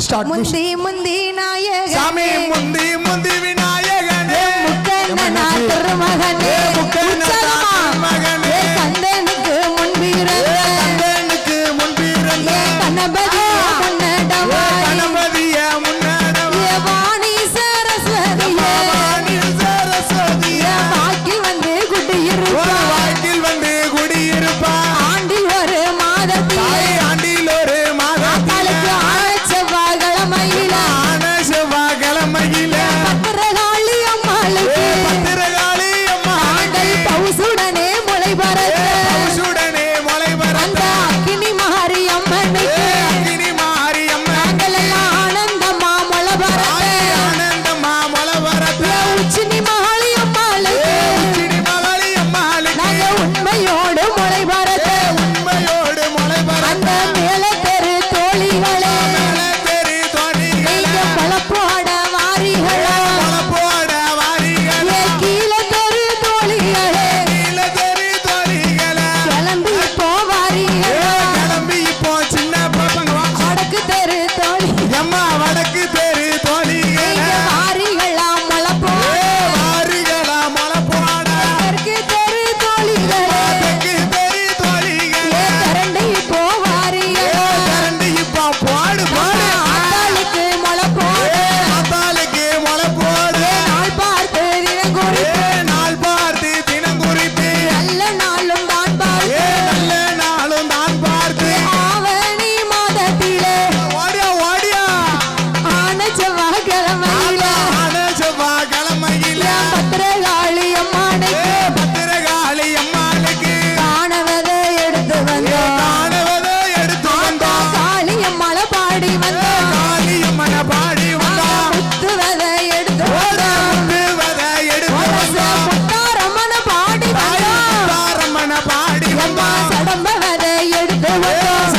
முந்தி முந்தி நாயகனே சாமி முந்தி முந்தி விநாயகனே முக்கண்ணனா திருமகனே மகனே கந்தனுக்கு முன்பிறந்த கந்தனுக்கு முன்பிறந்த கணபதி கணபதிய முன்னடவா வாணி சரஸ்வதி வாக்கில் வந்து குடியிருப்பா வாக்கில் வந்து குடியிருப்பா ஆண்டில் ஒரு மாதத்தில் ஆண்டில் ஒரு மாதத்தில் ஆன செவ்வாய்கிழமையில பத்திரகாளி அம்மாளுக்கு பத்திரகாளி அம்மா பவுசுடனே முளை பறக்க அந்த அக்கினி மாரி அம்மனுக்கு நாங்கள் எல்லாம் ஆனந்தமா முளை பறக்க உச்சினி மகாளி அம்மாளுக்கு நாங்கள் உண்மையோடு முளை பறக்க அந்த மேல தெரு தோழிகளே நீங்க பழப்போட வாரிகளா கீழ தெரு தோழிகளே கிளம்பி போவாரிகளா வடக்கு தெரு தோழி வடக்கு தெரு தோழிகளா வாரிகளா முளப்போட தெற்கு தெரு தோழிகளே திரண்டி போவாரிகளா ஆத்தாளுக்கு முளப்போட நாள் பார்த்து தினம் குறித்து நல்ல நாளும் தான் பார்த்து ஆவணி மாதத்திலே ஆன செவ்வாய்கிழமையில பத்திரகாளி அம்மானுக்கு காணவதை எடுத்து வந்தோம் காளியம்மள பாடி வந்தோம் முத்துவதை எடுத்து வந்தோம் முத்தாரம்மன பாடி வந்தோம் சடம்பவதை எடுத்து வந்தோம்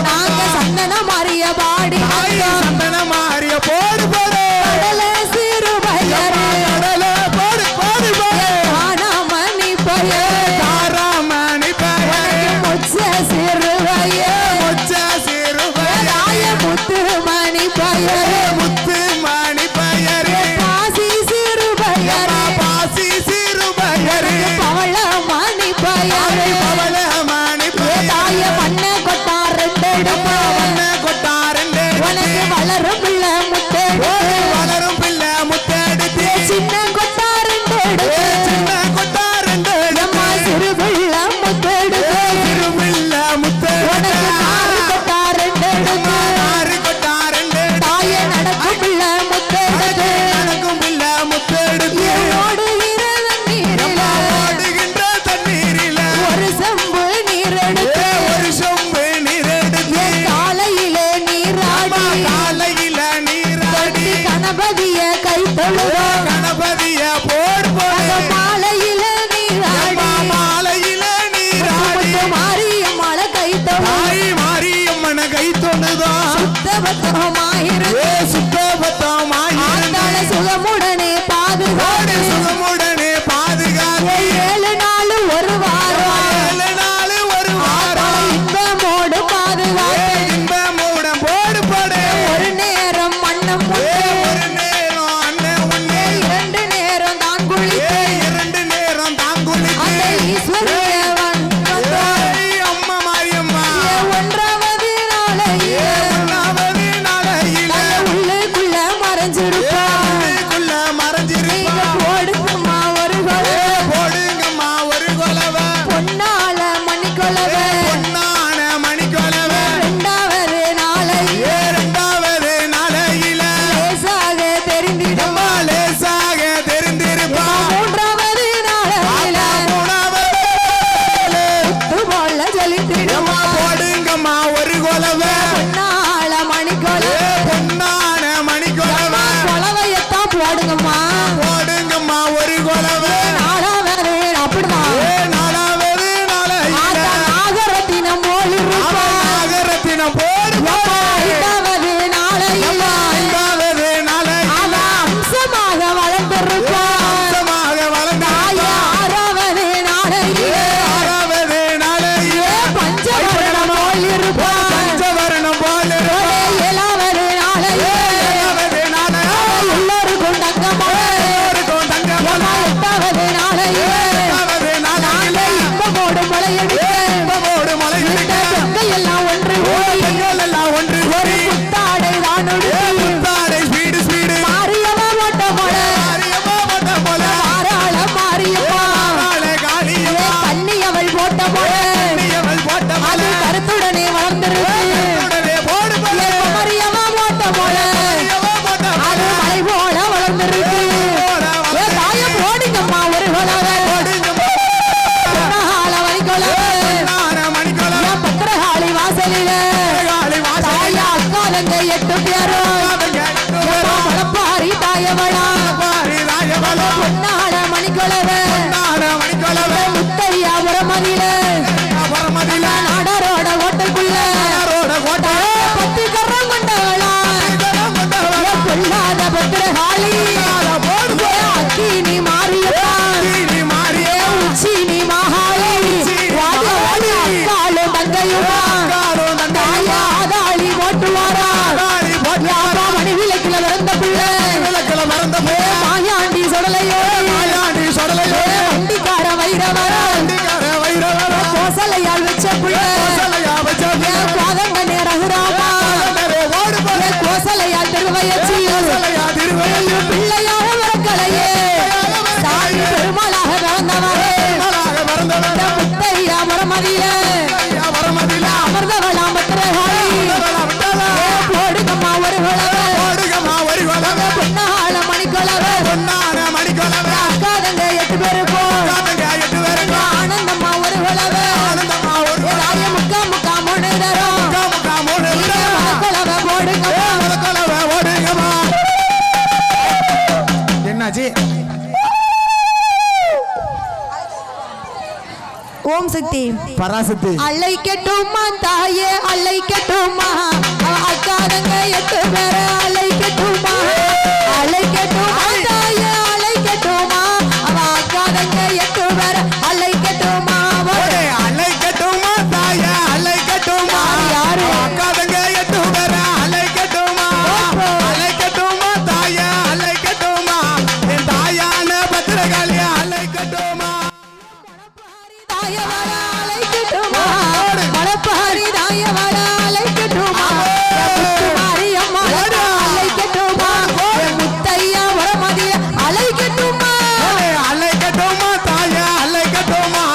நாங்க சந்தன மாறிய பாடி கடல சிறு பையரு காணாமணி பையர் முச்ச சிறு பையர் முத்து மணி பையர் பாசி சிறு பையர் பவள மணி பையர் தாய பண்ண கொட்டா ரெண்டு உனக்கு வளரும் பிள்ளை முத்தெடுத்து சின்ன கொட்டா ரெண்டு அம்மா சிறு பிள்ளை முத்தெடுத்து உனக்கு ஆறு கொட்டா ரெண்டு தாய நடக்கும் பிள்ளை முத்தெடுத்து ஓடுகிற தண்ணீரில ஒரு செம்பு நீரெடுத்து காலையிலே நீராடி கணபதிய கை தொழுதோம் மாலையில நீராடி மாரியம்மள கை மாரியம்மன கை தொழுதா சுத்தபத்தமாயிரு சுகமுடனே பாதுகாத்து 7 நாள் ஒரு வாரம் இன்பமோடு பாதுகாத்து ஒரு நேரம் மண்ணம் 2 நேரம் தான் குளித்து அந்த ஈஸ்வரியவன் ஒன்றாவது நாளையில உள்ளுக்குள்ள மறைஞ்சிருப்பான் அக்காதங்க 8 பேரும் மலப்பாரி தாயவளா பொன்னாட மணிக்குளவ முத்தையா புறமதியில நாடரோட ஓட்டைக்குள்ள 10 கரம் கொண்டவளா பொல்லாத பத்திரகாளி அக்கினி மாரியப்பா உச்சி நீ மகாளி அக்காலும் தங்கையுமா தாயாதாளி ஓட்டுவாரா மணி விளக்கில பிறந்த பிள்ளை மாயாண்டி சொடலையோ வண்டிக்கார வைரவரா கோசலையால் வச்ச பிள்ளை கோதங்க ரகுராமா கோசலையால் திருவயச்சி பிள்ளையாக வரக்கலையே சாமி பெருமாளாக பிறந்தவரே முத்தையா மரமதியில அமர்ந்தவளாம் பத்திரகாளி போடுகம்மா ஒரு குளவ பொன்னாள மணிக்குளவ அக்காதங்க 8 பேருக்கும் ஆனந்தம்மா ஒரு குளவ ராய முக்கா மூணு தரம் குளவ போடுங்கம்மா என்னாச்சு ஓம் சக்தி பராசக்தி அழைக்கட்டுமா தாயே அழைக்கட்டுமா அக்காதங்க 8 பேரை அழைக்கட்டுமா தாயே அழைக்கட்டுமா அவ அக்காதங்க 8 பேரை அழைக்கட்டுமா அழைக்கட்டுமா தாய அழைக்கட்டுமா யாரு அக்காதங்க 8 பேரை அழைக்கட்டுமா தாய அழைக்கட்டுமா என் தாயான பத்திரகாளிய அழைக்கட்டுமா மலப்பாரி தாயவள அழைக்கட்டுமா மாரியம்மா அழைக்கட்டுமா முத்தையா வரமதிய அழைக்கட்டுமா தாய அழைக்கட்டுமா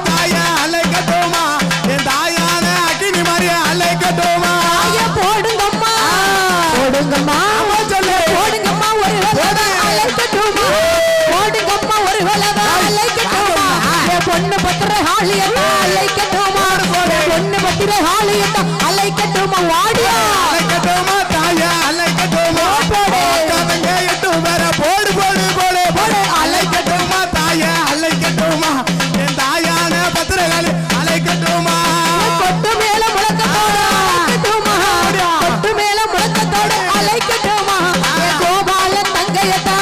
தாய அழைக்கட்டுமா என் தாயான அக்கினி மாறிய அழைக்கட்டுமா போடுங்கம்மா ஒரு அழைக்கட்டுமா ஒரு அழைக்கட்டுமா பொண்ணு பத்திரகாளியத்தை அழைக்கட்டுமா பொண்ணு பத்திரகாளியத்தை அழைக்கட்டுமா வாடியா அழைக்கட்டுமா தாய அழைக்கட்டுமா அக்காதங்க 8 பேரை போடு அழைக்கட்டுமா தாய அழைக்கட்டுமா என் தாயான பத்திரகாளி அழைக்கட்டுமா கொட்டு மேல முழக்கத்தோட அழைக்கட்டுமா கோபாலன் தங்கையத்தை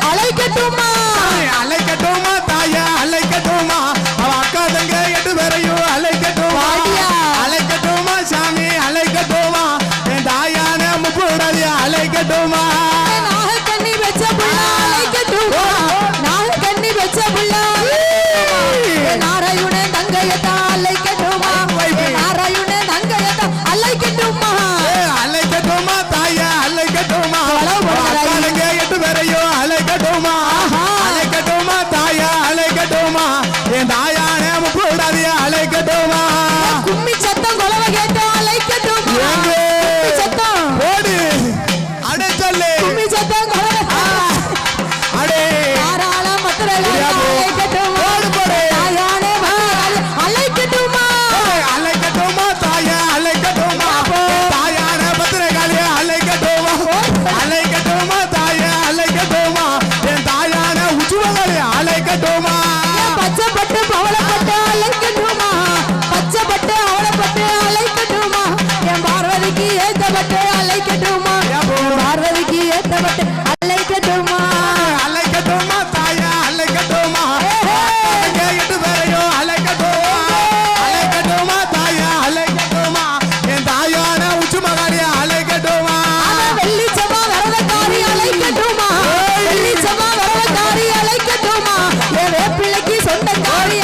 அழைக்கட்டுமா அழைக்கட்டுமா தாய அழைக்கட்டுமா அவ அக்காதங்க 8 பேரையும் அழைக்கட்டுமா சாமி அழைக்கட்டுமா என் தாயான முப்புடாதிய அழைக்கட்டுமா நாகக்கண்ணி வச்ச புள்ள அழைக்கட்டுமா நாராயண தங்கையத்தை அழைக்கட்டுமா அழைக்கட்டுமா தாய அழைக்கட்டுமா அக்காதங்க 8 பேரையும் அழைக்கட்டுமா தாய அழைக்கட்டுமா என் தாயான முப்புடாதிய அழைக்கட்டுமா கும்மி சத்தம் கொலவ கேட்டு அழைக்கட்டுமா சத்தம் ஓடு அடே சொல்லு கும்மி சத்தம் கொலவ அடே தாராள மத்திரகாளி அழைக்கட்டுமா தாயானே அழைக்கட்டுமா தாய அழைக்கட்டுமா தாயான பத்திரகாளிய அழைக்கட்டுமா தாய அழைக்கட்டுமா என் தாயான உச்சுவகாளிய அழைக்கட்டுமா பச்சைப்பட்டு பவளப்பட்டு அழைக்கட்டுமா பச்சைப்பட்டு அவளப்பட்டு அழைக்கட்டுமா என் பார்வதிக்கு ஏத்தப்பட்டு அழைக்கட்டுமா பார்வதிக்கு ஏத்தப்பட்டு அழைக்கட்டுமா தாய அழைக்கட்டுமா 8 பேரையும் அழைக்கட்டுமா தாய அழைக்கட்டுமா என் தாயான உச்சுமகாளிய அழைக்கட்டுமா வெள்ளிச்சமா வரதக்காரி அழைக்கட்டுமா வெள்ளிச்சமா வரதக்காரி அழைக்கட்டுமா என் வேப்பிள்ளைக்கு சொந்தக்காரி